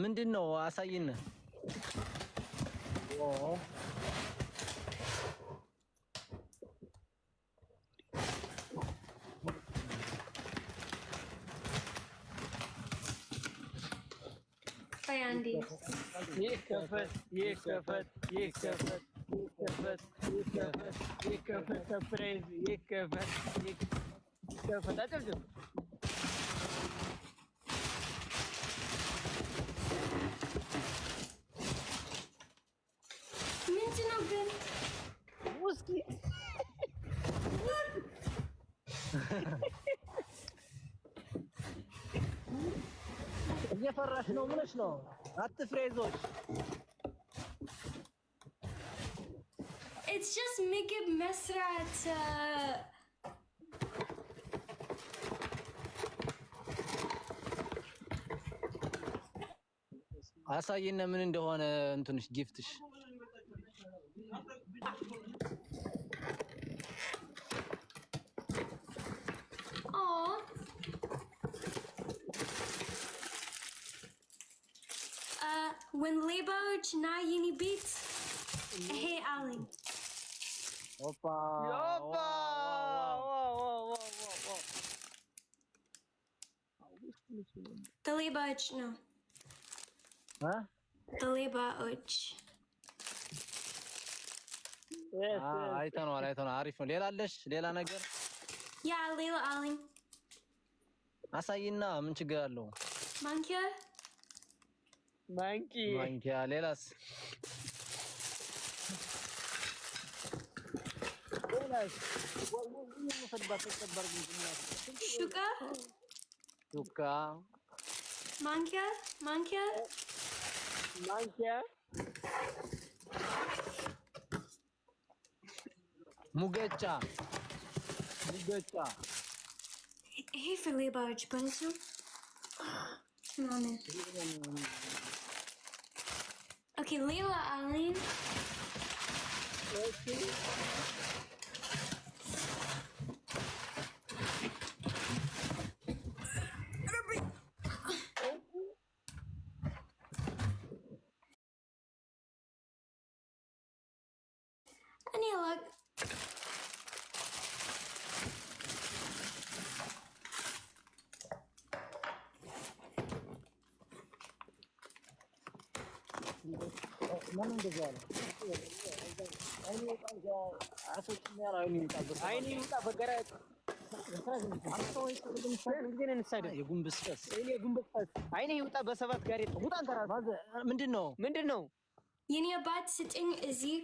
ምንድነው አሳይነ Andy. يكفت سبريز يكفت أجل مين تنقل؟ وسكي እየፈራሽ ነው ምንሽ ነው አትፍሬዞች It's just ምግብ መስራት አሳይነ ምን እንደሆነ እንትንሽ ጊፍትሽ when Leboch na yini beat hey Alan Opa Opa the Leboch no the Leboch አይተነዋል አሪፍ ነው ሌላ አለሽ ሌላ ነገር ያ ሌላ አለኝ አሳይና ምን ችግር አለው ማንኪያ ሌላስ ሹካ ማንኪያ ሙገጫ ይሄ ፍሌባጅ በንሱ Okay, Leila Aline. Anila. ምን እንደዛለ አይኔ ይውጣ በገራጭ አይኔ ይውጣ በሰባት ጋር ይውጣ አንተራ ምንድነው የኔ አባት ስጥኝ እዚህ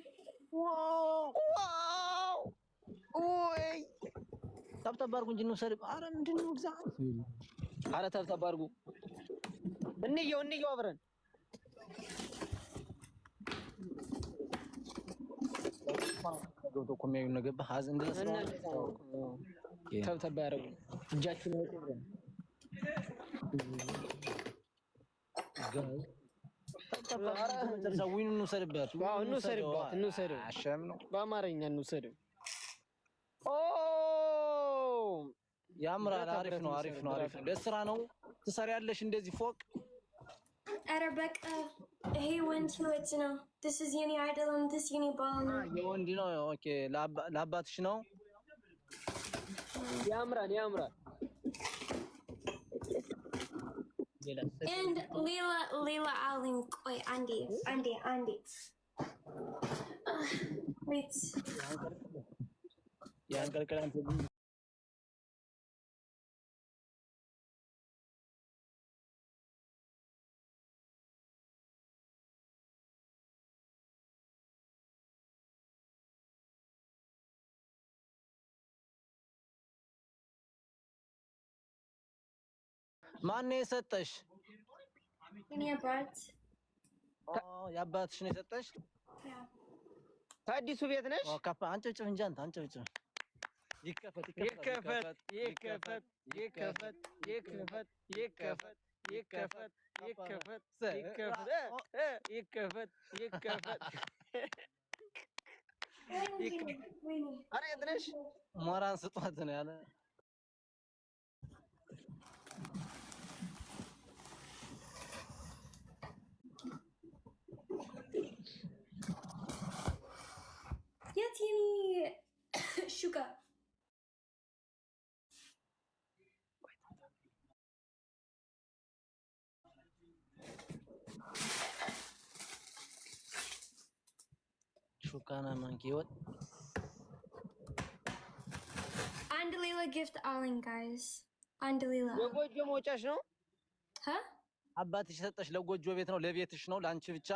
ዋው ኦይ ታብታብ አድርጉ እንጂ ነው ሰልብ አረ ምንድነው ግዛት አረ ታብታብ አድርጉ እንየው አብረን ዶዶ ኮሚያዩ ነገር በሐዝ እንደሰራ ታብታብ ያረጉ እጃችሁን ወጥረን አረ ተዛዊኑ እንውሰድበት እንውሰድ አሸም ነው በአማርኛ እንውሰድ ኦ ያምራል አሪፍ ነው ለስራ ነው ትሰሪያለሽ እንደዚህ ፎቅ ኧረ በቃ ይሄ ወንድ ህይወት ነው this is የኔ አይደለም this የኔ ባል ነው የወንድ ነው ኦኬ ለአባትሽ ነው ያምራል and Leila Aline ቆይ አንዴ wait ያንቀልቀላን ማን የሰጠሽ የኔ አባት ያባትሽ ነው የሰጠሽ ታዲሱ ቤት ነሽ ካፓ አንጨጭ እንጂ አንጨጭ ይከፈት አረ የት ሞራን ስጧት ነው ያለ ካና ማንኪ ወጥ አንድ ሌላ ጊፍት አለኝ ጋይስ አንድ ሌላ የጎጆ መውጫሽ ነው አባትሽ ሰጠሽ ለጎጆ ቤት ነው ለቤትሽ ነው ለአንቺ ብቻ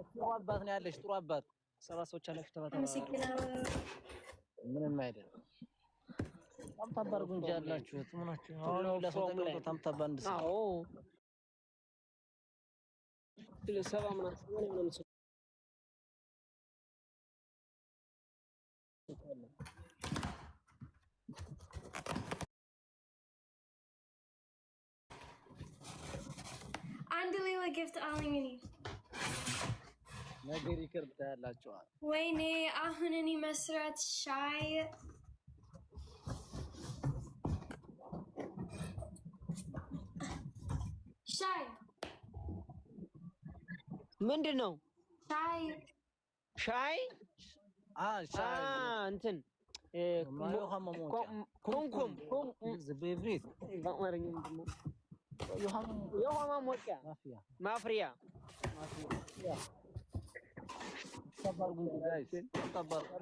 ጥሩ አባት ነው ያለሽ ጥሩ አባት ሰባት ሰዎች አላችሁ ተባታ ምንም አይደል ታምታባር ጉንጃ ያላችሁ ምናችሁ አሁን ለሰው ተቀምጦ ታምታባ እንድስ አዎ ለሰባ ምናምን አንድ ሌላ ጊፍት አለኝ እኔ ነገር ይቅርታ ያላችሁ ወይኔ አሁን እኔ መስራት ሻይ ምንድነው ሻይ እንትን ኮንኮም በብሪት የውሃ ማሞቂያ ማፍሪያ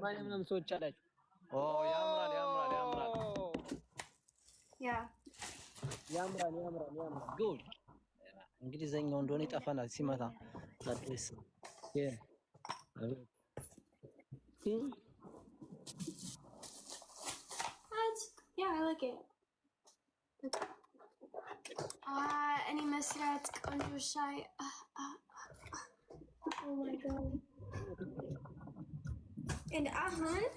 ማንኛውም ሰዎች አላችሁ ያምራል ጉድ እንግሊዘኛው እንደሆነ ይጠፋናል ሲመታ ታዲስ Yeah, I like it. Any መስራት ቆንጆ ሻይ Oh my god. And Ahmed,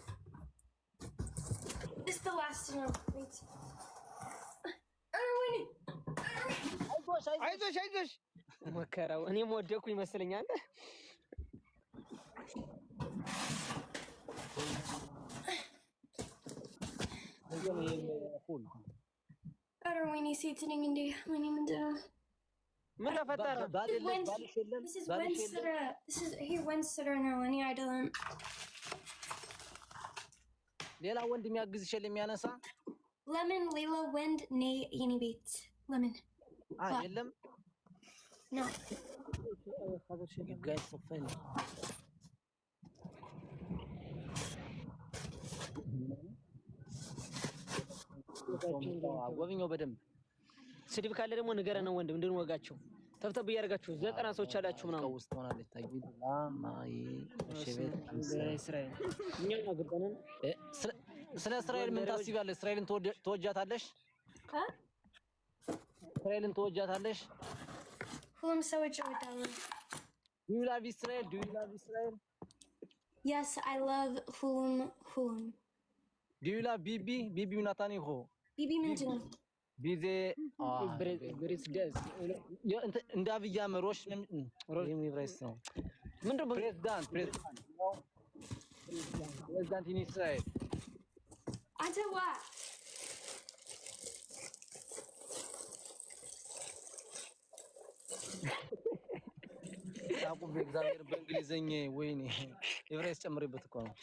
this is the last one. Wait. Erwin. አይዞሽ መከራው እኔም ወደኩ ይመስለኛል Erwin ሲትኒንግ እንዴ ምን ምንድነው ምን ተፈጠረ This is Wednesday. This is he Wednesday ነው እኔ አይደለም ሌላ ወንድ የሚያግዝሽ የሚያነሳ ለምን ሌላ ወንድ ነይ የኔ ቤት ለምን የለም No. You guys so funny. ጎብኘው በደንብ ስድብ ካለ ደግሞ ንገረን ነው ወንድም እንድንወጋቸው ተብተብ እያደረጋችሁ 90 ሰዎች አላችሁ ምናምን ውስጥ ሆናለች ታግቢላ ማይ ሸቤት እስራኤል እኛም አገባነን ስለ እስራኤል ምን ታስቢያለሽ እስራኤልን ተወጃታለሽ እስራኤልን ተወጃታለሽ ሁሉም ሰዎች ይወዳሉ Do you love Israel? Do you love Israel? Yes, I love ሁሉም Do you love Bibi? Bibi Netanyahu. Bibi ምንድነው ቢዜ ብሬስ ደስ እንደ አብይ አህመድ ሮሽ ነው ምንድነው ፕሬዝዳንት ኢን እስራኤል አንተ ዋ ታቁ በእግዚአብሔር በእንግሊዘኛ ወይኔ ኤቨሬስት ጨምሬበት እኮ ነው